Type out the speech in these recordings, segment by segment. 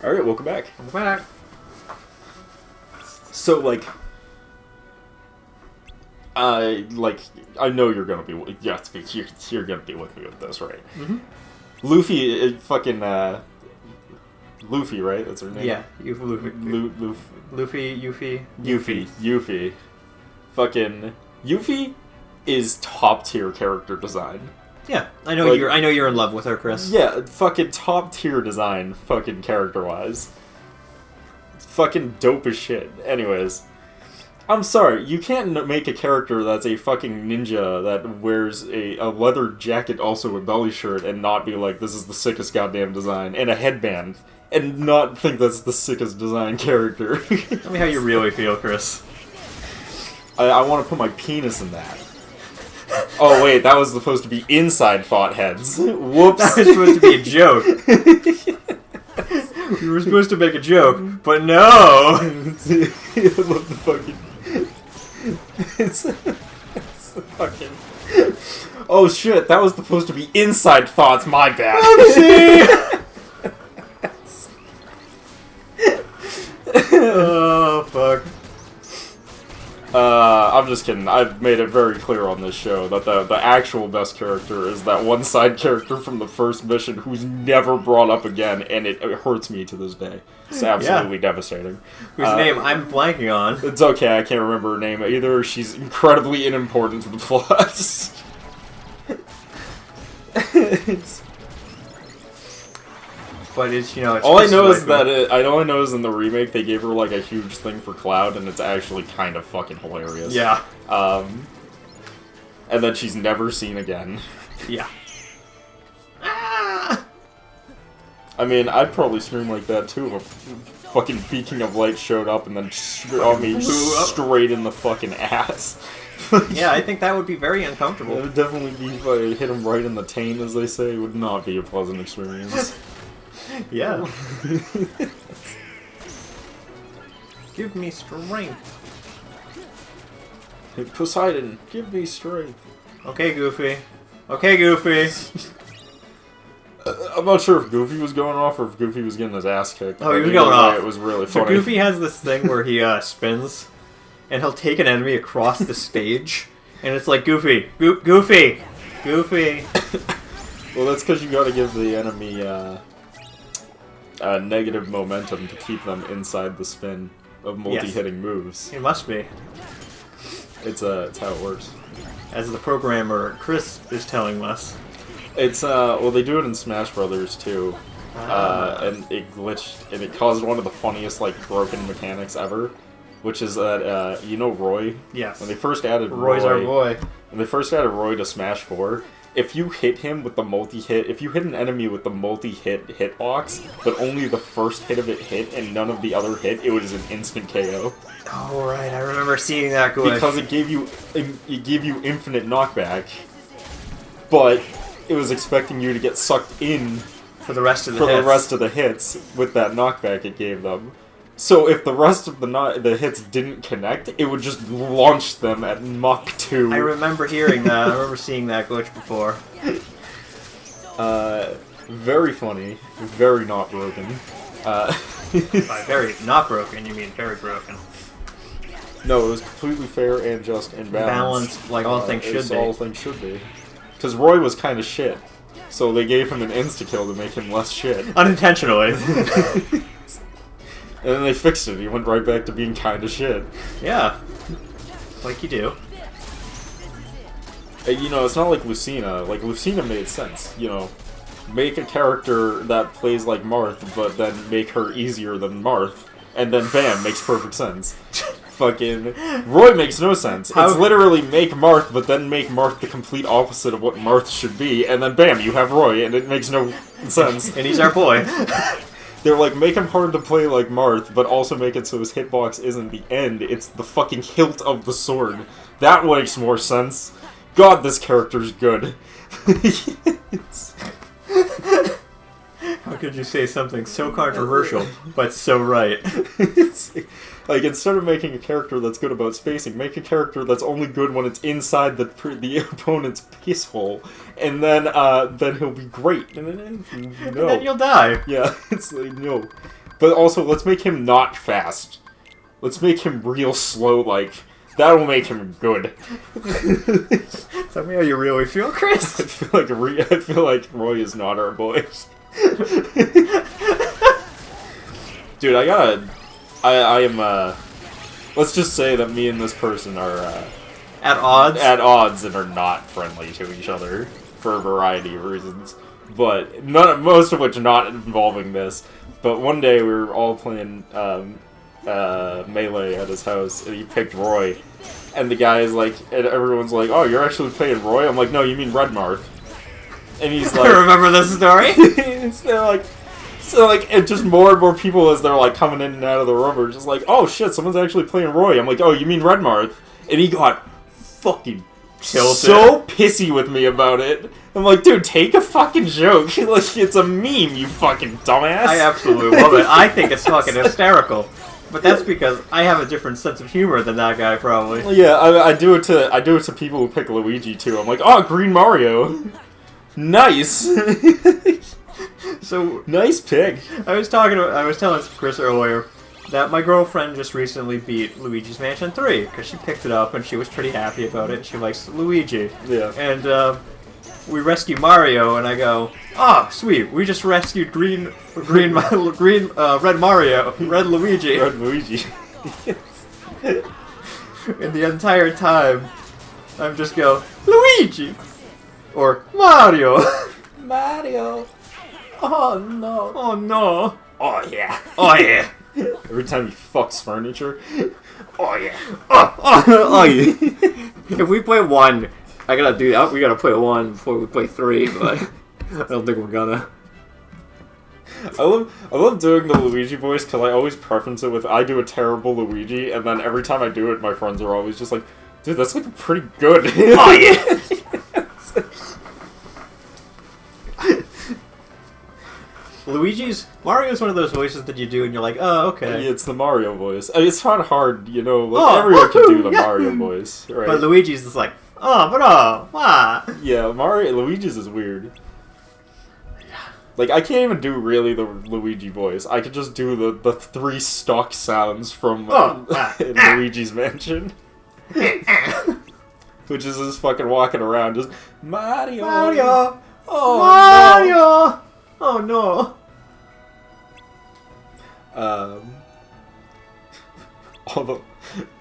Alright, welcome back. Welcome back. So, I know you're gonna be, yes, you're gonna be with me with this, right? Mm-hmm. Luffy, Luffy, right? That's her name? Yeah, Yuffie. Fucking, Yuffie is top tier character design. Yeah, I know you're in love with her, Chris. Yeah, fucking top tier design, fucking character-wise. Fucking dope as shit. Anyways, I'm sorry, you can't make a character that's a fucking ninja that wears a leather jacket, also a belly shirt, and not be like, this is the sickest goddamn design, and a headband, and not think that's the sickest design character. Tell me how you really feel, Chris. I want to put my penis in that. Oh wait, that was supposed to be inside thought heads. Whoops. That was supposed to be a joke. We were supposed to make a joke, but no! I love the fucking... it's the fucking... Oh shit, that was supposed to be inside thoughts, my bad. Oopsie! Oh, fuck. I'm just kidding. I've made it very clear on this show that the actual best character is that one side character from the first mission who's never brought up again, and it hurts me to this day. It's absolutely devastating. Whose name I'm blanking on. It's okay, I can't remember her name either. She's incredibly unimportant to the plot. But it's, it's all I know is that all I know is in the remake they gave her like a huge thing for Cloud, and it's actually kind of fucking hilarious. Yeah. And then she's never seen again. Yeah. I mean, I'd probably scream like that too if a fucking Beacon of Light showed up and then shot me straight in the fucking ass. Yeah, I think that would be very uncomfortable. It would definitely be if I hit him right in the taint, as they say. It would not be a pleasant experience. Yeah. Give me strength. Hey, Poseidon, give me strength. Okay, Goofy. Okay, Goofy. I'm not sure if Goofy was going off or if Goofy was getting his ass kicked. Oh, he was going off. It was really so funny. Goofy has this thing where he spins, and he'll take an enemy across the stage, and it's like, Goofy. Goofy! Goofy! Well, that's because you gotta give the enemy, negative momentum to keep them inside the spin of multi-hitting moves. It must be. It's how it works. As the programmer Chris is telling us. It's well, they do it in Smash Brothers too, and it glitched, and it caused one of the funniest broken mechanics ever, which is that Roy. Yes. When they first added Roy's our boy. When they first added Roy to Smash 4. If you hit him with the multi-hit, if you hit an enemy with the multi-hit hitbox, but only the first hit of it hit and none of the other hit, it was an instant KO. Oh right, I remember seeing that glitch. Because it gave you infinite knockback, but it was expecting you to get sucked in for the rest of the hits with that knockback it gave them. So if the rest of the hits didn't connect, it would just launch them at Mach 2. I remember hearing that. I remember seeing that glitch before. Very funny. Very not broken. By very not broken, you mean very broken. No, it was completely fair and just and balanced. Balanced, like all things should be. All things should be. Because Roy was kind of shit. So they gave him an insta-kill to make him less shit. Unintentionally. And then they fixed it. He went right back to being kind of shit. Yeah. Like you do. It's not like Lucina. Like, Lucina made sense. Make a character that plays like Marth, but then make her easier than Marth. And then bam, makes perfect sense. Fucking Roy makes no sense. It's literally make Marth, but then make Marth the complete opposite of what Marth should be. And then bam, you have Roy, and it makes no sense. And he's our boy. They're like, make him hard to play like Marth, but also make it so his hitbox isn't the end, it's the fucking hilt of the sword. That makes more sense. God, this character's good. How could you say something so controversial, but so right? Like, instead of making a character that's good about spacing, make a character that's only good when it's inside the opponent's piece hole, and then he'll be great. And then you'll die. Yeah, it's like, no. But also, let's make him not fast. Let's make him real slow, like... That'll make him good. Tell me how you really feel, Chris. I feel like Roy is not our voice. Dude, I am, let's just say that me and this person are, At odds? At odds and are not friendly to each other for a variety of reasons. But most of which not involving this. But one day we were all playing, Melee at his house, and he picked Roy. And the guy is like, and everyone's like, oh, you're actually playing Roy? I'm like, no, you mean Red Marth. And he's like... Remember this story? So and just more and more people as they're like coming in and out of the room are just like, oh shit, someone's actually playing Roy. I'm like, oh, you mean Red Marth? And he got fucking so pissy with me about it. I'm like, dude, take a fucking joke. Like, it's a meme, you fucking dumbass. I absolutely love it. I think it's fucking hysterical. But that's because I have a different sense of humor than that guy, probably. Yeah, I do it to people who pick Luigi too. I'm like, oh, Green Mario, nice. So nice pick. I was telling Chris earlier that my girlfriend just recently beat Luigi's Mansion 3 because she picked it up and she was pretty happy about it. She likes Luigi. Yeah. And we rescue Mario, and I go, oh, sweet, we just rescued Red Mario, Red Luigi. Red Luigi. And the entire time, I'm just go, Luigi! Or, Mario! Mario! Oh no. Oh no. Oh yeah. Oh yeah. Every time he fucks furniture. Oh yeah. Oh yeah. If we play 1, we gotta play 1 before we play 3, but I don't think we're gonna. I love doing the Luigi voice because I always preference it with I do a terrible Luigi, and then every time I do it, my friends are always just like, dude, that's like pretty good. Oh yeah. Mario's one of those voices that you do and you're like, oh, okay. Yeah, it's the Mario voice. It's not hard, you know, like, everyone can do the Mario voice, right? But Luigi's just like, what? Yeah, Luigi's is weird. Like, I can't even do really the Luigi voice. I could just do the 3 stock sounds from in Luigi's Mansion. Which is just fucking walking around, just, Mario! Oh, Mario! No. Oh no.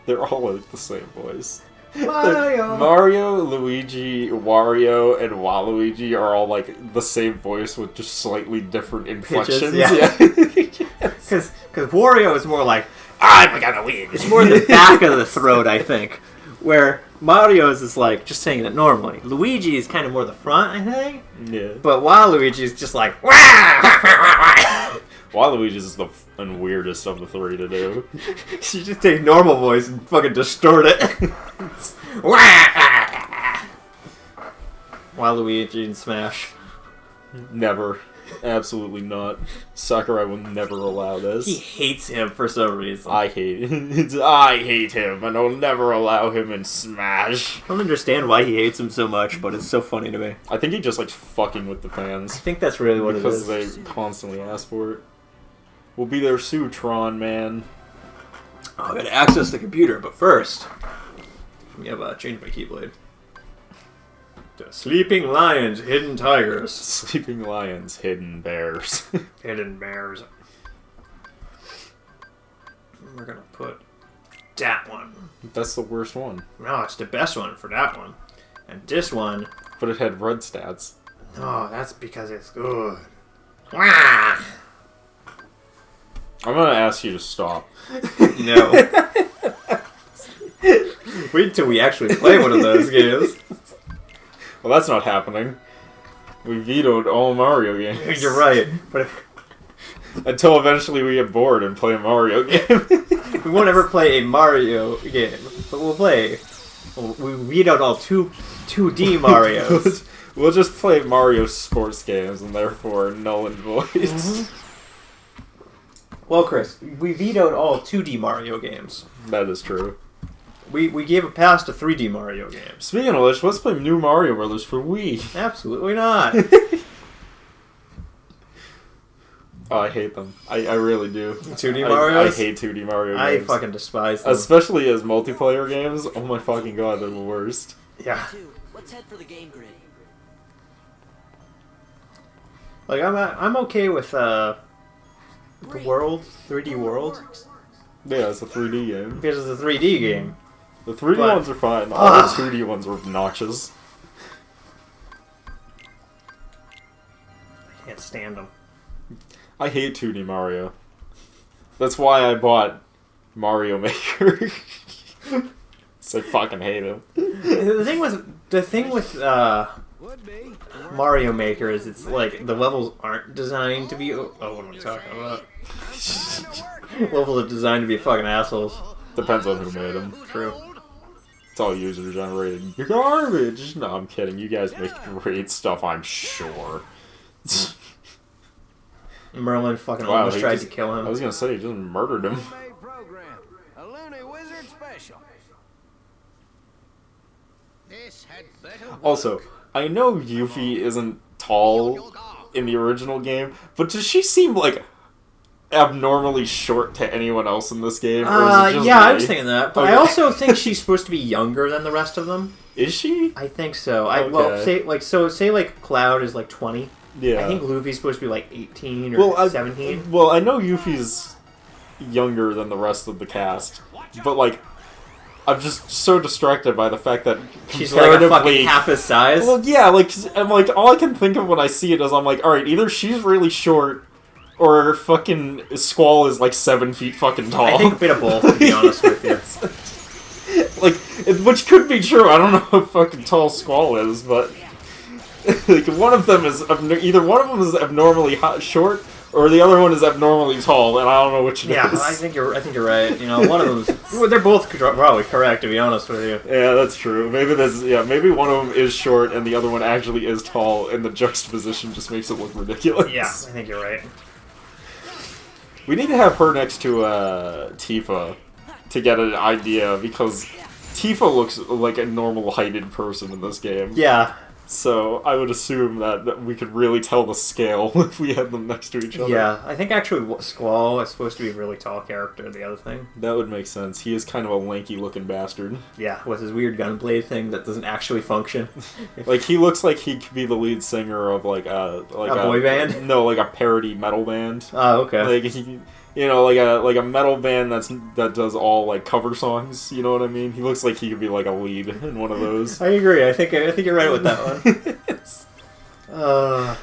They're all like the same voice. Mario! Mario, Luigi, Wario, and Waluigi are all like the same voice with just slightly different inflections. Pitches, yeah. Because Wario is more like, I'm gonna win. It's more the back of the throat, I think. Where Mario's is like just saying it normally. Luigi is kind of more the front, I think. Yeah. But Waluigi is just like, Waluigi's is the weirdest of the 3 to do. She just takes normal voice and fucking distort it. Waluigi and Smash. Never. Absolutely not. Sakurai will never allow this. He hates him for some reason. I hate I hate him, and I'll never allow him in Smash. I don't understand why he hates him so much, but it's so funny to me. I think he just likes fucking with the fans. I think that's really what it is. Because they constantly ask for it. We'll be there soon, Tron, man. Oh, I gotta access the computer, but first, let me change my keyblade. Sleeping lions, hidden tigers. Sleeping lions, hidden bears. Hidden bears. We're gonna put that one. That's the worst one. No, it's the best one for that one. And this one... But it had red stats. No, that's because it's good. Wah! I'm gonna ask you to stop. No. Wait till we actually play one of those games. Well, that's not happening. We vetoed all Mario games. You're right. But until eventually we get bored and play a Mario game. We won't ever play a Mario game, but we'll play. We vetoed all 2D Marios. We'll just play Mario sports games and therefore null and void. Mm-hmm. Well, Chris, we vetoed all 2D Mario games. That is true. We gave a pass to 3D Mario games. Speaking of which, let's play New Mario Brothers for Wii. Absolutely not. Oh, I hate them. I really do. 2D Marios? I hate 2D Mario I games. fucking despise them. Especially as multiplayer games. Oh my fucking god, they're the worst. Yeah. Let's head for the game grid. Like, I'm okay with, the world, 3D World, Yeah, it's a 3D game. because it's a 3D game. The 3D But- ones are fine. All the 2D ones are obnoxious. I can't stand them. I hate 2D Mario. That's why I bought Mario Maker. So I fucking hate him. The thing with Mario Maker is it's like the levels aren't designed to be. Oh, what am I talking about? Levels are designed to be fucking assholes. Depends on who made them. True. It's all user generated. You're garbage. No, I'm kidding. You guys make great stuff, I'm sure. Merlin fucking Wow, almost he tried just- to kill I him. was gonna say, he just murdered him. Program. A Looney Wizard special. This had better work. Also, I know Yuffie isn't tall in the original game, but does she seem like abnormally short to anyone else in this game? Or is it just Yeah, I me? was thinking that, but Okay. I also think she's supposed to be younger than the rest of them. Is she? I think so. Okay. Say like Cloud is like 20. Yeah. I think Luffy's supposed to be like 18 or 17. Well, I know Yuffie's younger than the rest of the cast, but like, I'm just so distracted by the fact that She's like a comparatively, fucking half his size. well, yeah, like, I'm like, all I can think of when I see it is I'm like, all right, either she's really short, or fucking Squall is like 7 feet fucking tall. I think a bit of both, to be honest with you. Like, which could be true. I don't know how fucking tall Squall is, but like one of them is either one of them is abnormally short, or the other one is abnormally tall, and I don't know which it Yeah, is. I think you're right. You know, one of them's well, they're both probably correct, to be honest with you. Yeah, that's true. Maybe maybe one of them is short and the other one actually is tall, and the juxtaposition just makes it look ridiculous. Yeah, I think you're right. We need to have her next to Tifa to get an idea, because Tifa looks like a normal heighted person in this game. Yeah, So I would assume that we could really tell the scale if we had them next to each other. yeah. I think actually Squall is supposed to be a really tall character. The other thing, That would make sense. He is kind of a lanky-looking bastard. yeah, with his weird gunblade thing that doesn't actually function. Like, he looks like he could be the lead singer of, like a boy band? No, like a parody metal band. Oh, okay. Like, he, you know, like a metal band that does all, like, cover songs, you know what I mean? He looks like he could be, like, a lead in one of those. I agree. I think you're right with that one.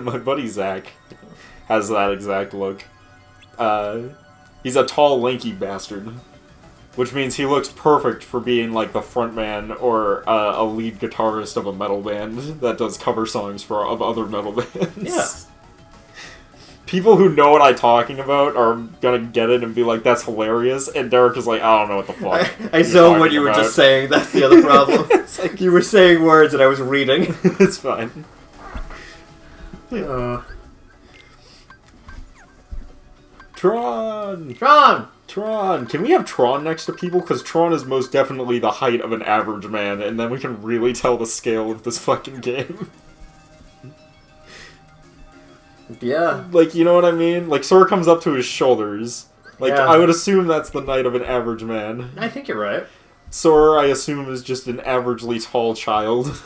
My buddy Zach has that exact look. He's a tall, lanky bastard, which means he looks perfect for being like the frontman or a lead guitarist of a metal band that does cover songs of other metal bands. Yeah. People who know what I'm talking about are gonna get it and be like, "That's hilarious," and Derek is like, "I don't know what the fuck." I you're zoned what talking you were about." just saying. That's the other problem. It's like, You were saying words and I was reading. it's fine. Tron! Tron! Can we have Tron next to people? Because Tron is most definitely the height of an average man, and then we can really tell the scale of this fucking game. Yeah. Like, you know what I mean? Like, Sora comes up to his shoulders. Like, Yeah. I would assume that's the height of an average man. I think you're right. Sora, I assume, is just an averagely tall child.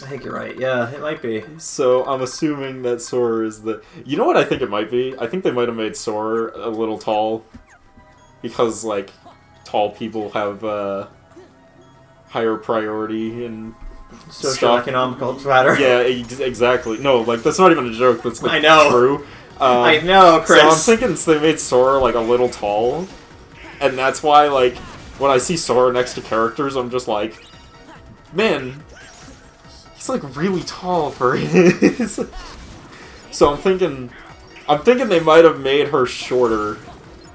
I think you're right. Yeah, it might be. So, I'm assuming that Sora is the... You know what I think it might be? I think they might have made Sora a little tall. Because, like, tall people have, higher priority and Socioeconomical matter. yeah, exactly. No, like, that's not even a joke. That's, like, I know. true. I know, Chris. So I'm thinking they made Sora, like, a little tall. And that's why, like, when I see Sora next to characters, I'm just like, man, he's, like, really tall for his... So I'm thinking they might have made her shorter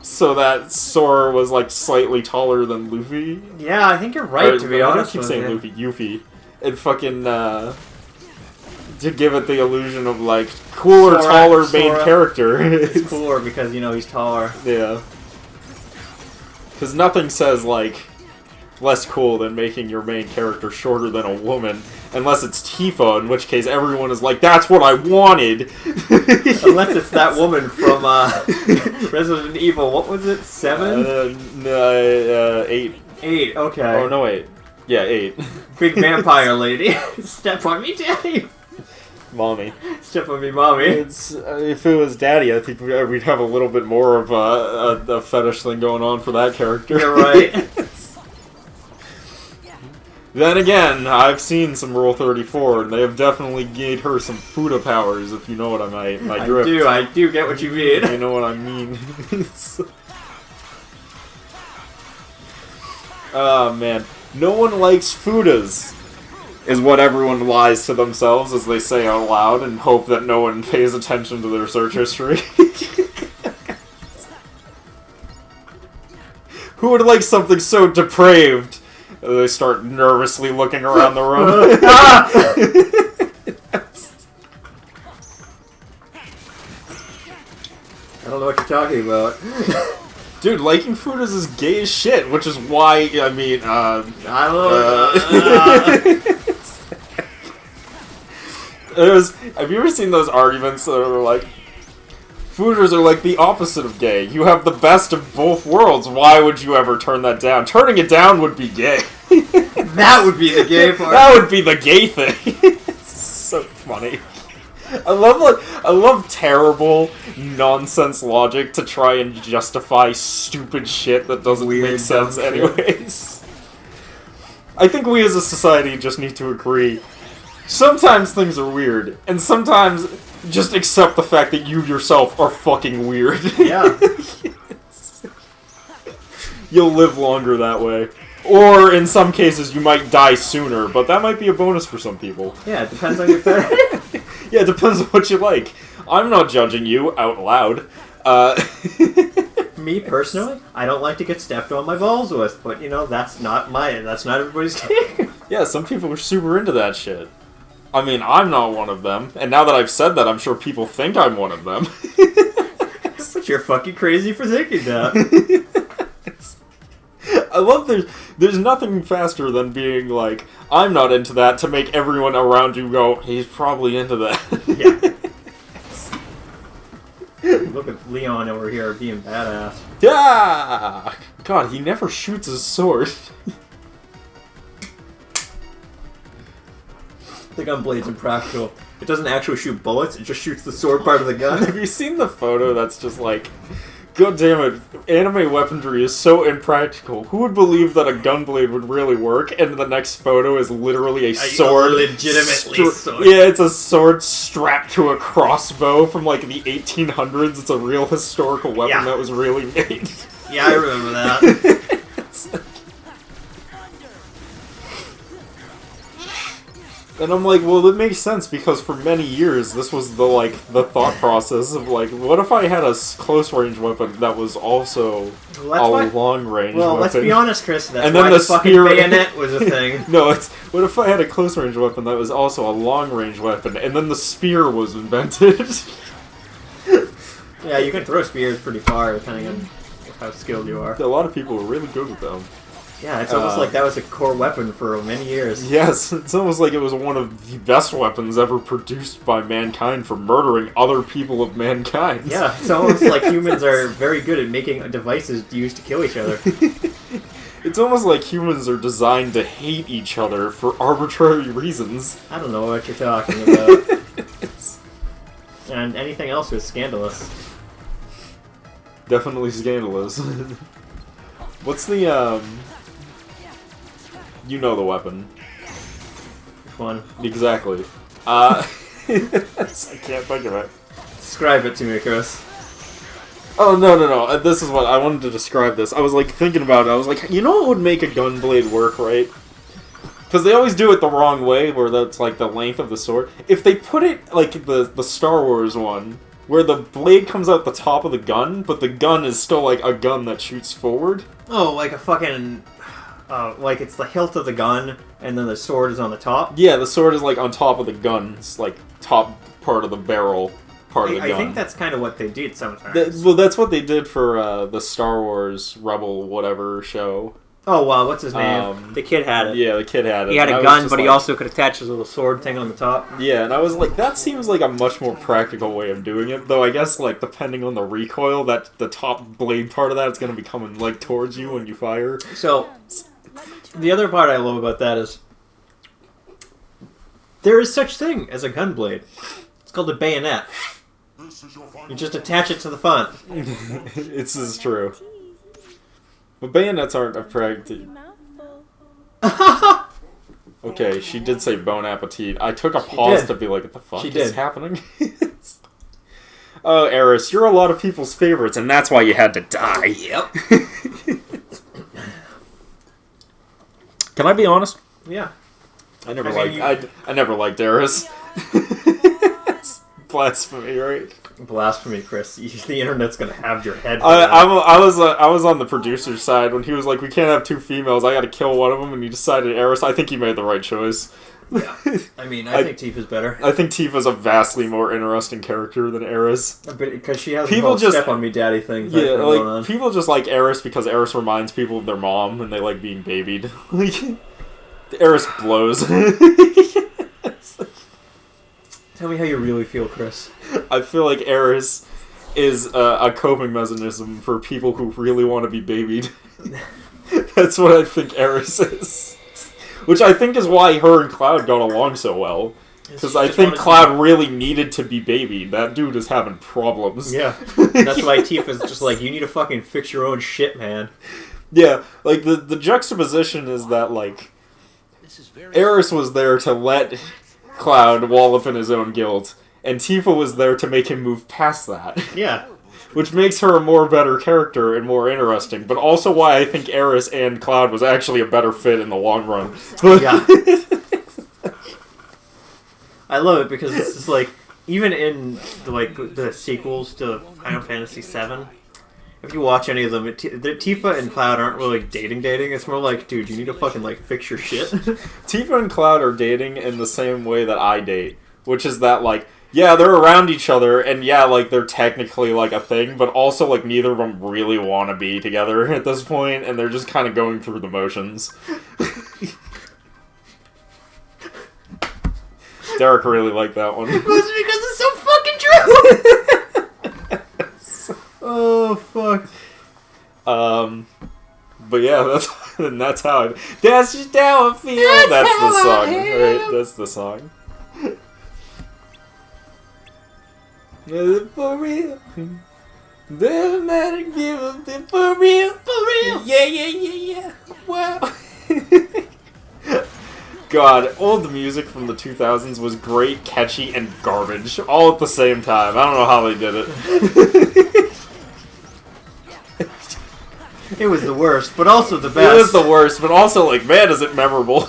so that Sora was, like, slightly taller than Luffy. Yeah, I think you're right, Or, to be I honest keep with saying you. Luffy, Yuffie. And fucking, to give it the illusion of, like, cooler, taller main Sora. character. It's cooler because, you know, he's taller. Yeah. Because nothing says, like, less cool than making your main character shorter than a woman. Unless it's Tifa, in which case everyone is like, that's what I wanted! Unless it's that woman from Resident Evil, what was it, 7? 8. 8, okay. Oh, no, 8. Yeah, 8. Big vampire lady. Step on me, daddy! Mommy. Step on me, mommy. It's, if it was Daddy, I think we'd have a little bit more of a fetish thing going on for that character. You're right. Then again, I've seen some Rule 34, and they have definitely gave her some Fuda powers, if you know what my drift. I do get what you mean. You know what I mean. Oh, man. No one likes Fudas, is what everyone lies to themselves as they say out loud and hope that no one pays attention to their search history. Who would like something so depraved? They start nervously looking around the room. I don't know what you're talking about. Dude, liking Fudas is gay as shit, which is why, I mean, I don't know. Have you ever seen those arguments that are like, Fudas are like the opposite of gay. You have the best of both worlds. Why would you ever turn that down? Turning it down would be gay. That would be the gay part. That would be the gay thing. It's so funny. I love terrible nonsense logic to try and justify stupid shit that doesn't make sense anyways. I think we as a society just need to agree. Sometimes things are weird, and sometimes just accept the fact that you yourself are fucking weird. Yeah. You'll live longer that way. Or, in some cases, you might die sooner, but that might be a bonus for some people. Yeah, it depends on your fetish. Yeah, it depends on what you like. I'm not judging you out loud. Me, personally, I don't like to get stepped on my balls with, but, you know, that's not everybody's thing. Yeah, some people are super into that shit. I mean, I'm not one of them, and now that I've said that, I'm sure people think I'm one of them. But you're fucking crazy for thinking that. I love there's nothing faster than being like, I'm not into that, to make everyone around you go, he's probably into that. Yeah. Look at Leon over here being badass. Yeah! God, he never shoots his sword. The gun blade's impractical. It doesn't actually shoot bullets, it just shoots the sword part of the gun. Have you seen the photo that's just like, God damn it, anime weaponry is so impractical. Who would believe that a gunblade would really work? And the next photo is literally a sword. Legitimately sword. Yeah, it's a sword strapped to a crossbow from like the 1800s. It's a real historical weapon that was really made. Yeah, I remember that. And I'm like, well, it makes sense because for many years this was the thought process of like, what if I had a close range weapon that was also long range weapon? Well, let's be honest, Chris. That's and why then the fucking bayonet was a thing. No, it's what if I had a close range weapon that was also a long range weapon, and then the spear was invented? Yeah, you can throw spears pretty far depending on how skilled you are. A lot of people were really good with them. Yeah, it's almost like that was a core weapon for many years. Yes, it's almost like it was one of the best weapons ever produced by mankind for murdering other people of mankind. Yeah, it's almost like humans are very good at making devices used to kill each other. It's almost like humans are designed to hate each other for arbitrary reasons. I don't know what you're talking about. And anything else is scandalous. Definitely scandalous. What's the, You know the weapon. Which one? Exactly. I can't think of it. Describe it to me, Chris. Oh, no. This is what I wanted to describe this. I was, like, thinking about it. I was like, you know what would make a gun blade work, right? Because they always do it the wrong way, where that's, like, the length of the sword. If they put it, like, the Star Wars one, where the blade comes out the top of the gun, but the gun is still, like, a gun that shoots forward. Oh, like a fucking... like it's the hilt of the gun, and then the sword is on the top? Yeah, the sword is, like, on top of the gun. It's, like, top part of the barrel part of the gun. I think that's kind of what they did sometimes. Well, that's what they did for the Star Wars Rebel whatever show. Oh wow, what's his name? The kid had it. Yeah, the kid had it. He had And a I was gun, just but he like- also could attach his little sword thing on the top. Yeah, and I was like, that seems like a much more practical way of doing it. Though I guess, like, depending on the recoil, that the top blade part of that is going to be coming, like, towards you when you fire. So, the other part I love about that is there is such thing as a gun blade. It's called a bayonet. You just attach it to the front. This is true. But bayonets aren't a practical. Okay, she did say bon appetit. I took a pause did. to be like, what the fuck She is did. happening? Oh, Eris, you're a lot of people's favorites, and that's why you had to die. Yep. Can I be honest? Yeah. I never I mean, liked. I never liked Eris. Blasphemy, right? Blasphemy, Chris. The internet's gonna have your head. I was on the producer's side when he was like, we can't have two females. I got to kill one of them, and he decided Eris. I think he made the right choice. I mean, I think Tifa's better. I think Tifa's a vastly more interesting character than Eris. Because she has People the just- step on me daddy thing. Yeah, going on. like people just like Eris because Eris reminds people of their mom, and they like being babied. Like, Eris blows. Tell me how you really feel, Chris. I feel like Eris is a coping mechanism for people who really want to be babied. That's what I think Eris is. Which I think is why her and Cloud got along so well. Because I think Cloud really needed to be babied. That dude is having problems. Yeah. That's why Tifa's just like, you need to fucking fix your own shit, man. Yeah, like the juxtaposition is that like This is very Eris was there to let Cloud wallop in his own guilt, and Tifa was there to make him move past that. Yeah. Which makes her a more better character and more interesting, but also why I think Eris and Cloud was actually a better fit in the long run. Yeah. I love it because it's just like, even in the sequels to Final Fantasy VII, if you watch any of them, Tifa and Cloud aren't really dating. It's more like, dude, you need to fucking like fix your shit. Tifa and Cloud are dating in the same way that I date, which is that like, yeah, they're around each other, and yeah, like, they're technically, like, a thing, but also, like, neither of them really want to be together at this point, and they're just kind of going through the motions. Derek really liked that one. It's because it's so fucking true! Oh, fuck. But yeah, that's how that's just how I feel. That's the song, right? That's the song. For real. Doesn't matter, give a bit for real. Yeah. Wow. God, all the music from the 2000s was great, catchy, and garbage, all at the same time. I don't know how they did it. It was the worst, but also the best. It was the worst, but also, like, man, is it memorable.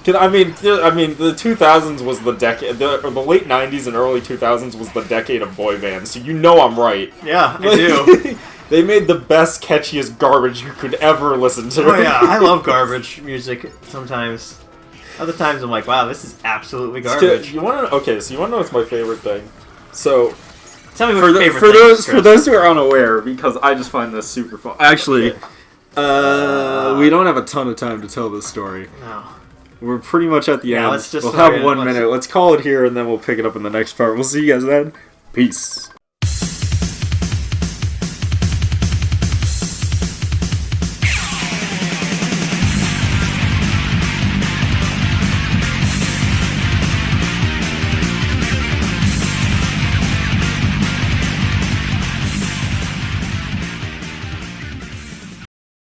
I mean, the 2000s was the decade, or the late 90s and early 2000s was the decade of boy bands, so you know I'm right. Yeah, I do. They made the best, catchiest garbage you could ever listen to. Oh yeah, I love garbage music sometimes. Other times I'm like, wow, this is absolutely garbage. You want to? Okay, so you want to know what's my favorite thing? So, Tell me what for, your favorite for thing those is, for Chris. those who are unaware, because I just find this super fun. Actually, we don't have a ton of time to tell this story. No. We're pretty much at the Yeah, end. let's just we'll start have it. 1 Let's- minute. Let's call it here, and then we'll pick it up in the next part. We'll see you guys then. Peace.